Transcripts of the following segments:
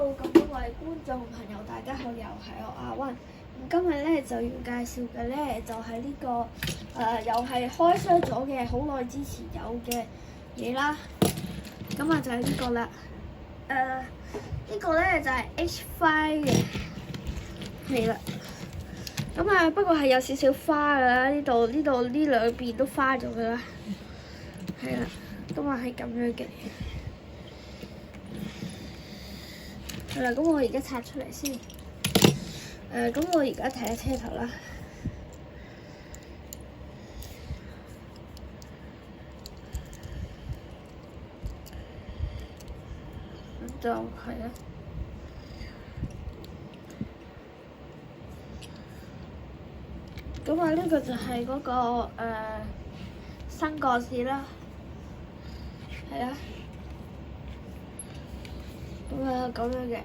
Hello，咁多位觀眾朋友，大家好，又係我阿溫。咁今日咧就要介紹嘅咧就係呢個又係開箱咗嘅，好耐之前有嘅嘢啦。咁啊就係呢個啦。呢個咧就係 H5 嘅，係啦。咁啊不過係有少少花㗎啦，呢度呢兩邊都花咗㗎啦。係啦，咁啊係咁樣嘅。係啦，咁我而家拆出嚟先。咁我而家睇下車頭啦。就係啦。咁啊，呢個就係嗰個新幹線啦。係啊。咁啊，咁樣嘅。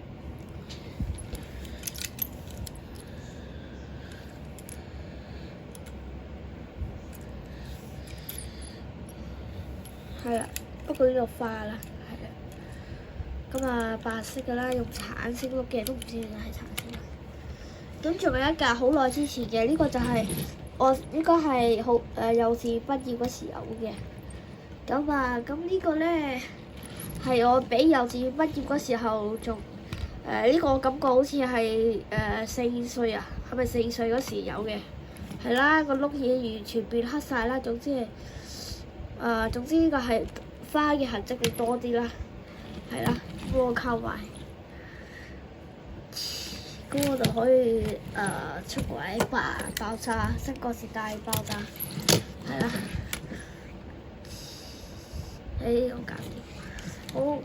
係啦，不過呢度花啦，係啦。咁啊，白色㗎啦，用橙色碌嘅，都唔知點解係橙色。咁仲有一架好耐之前嘅，呢個就係我應該係幼稚園畢業嗰時有嘅。咁啊，咁呢個咧係我俾幼稚園畢業嗰時候仲呢個感覺好似係4歲啊，係咪4歲嗰時有嘅？係啦，個碌嘢完全變黑晒啦，總之呢個係花嘅痕跡會多啲啦，係啦，幫我溝埋，咁我就可以出軌爆炸，新幹線大爆炸，係啦，我搞掂，好，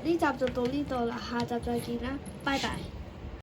呢集就到呢度啦，下集再見啦，拜拜。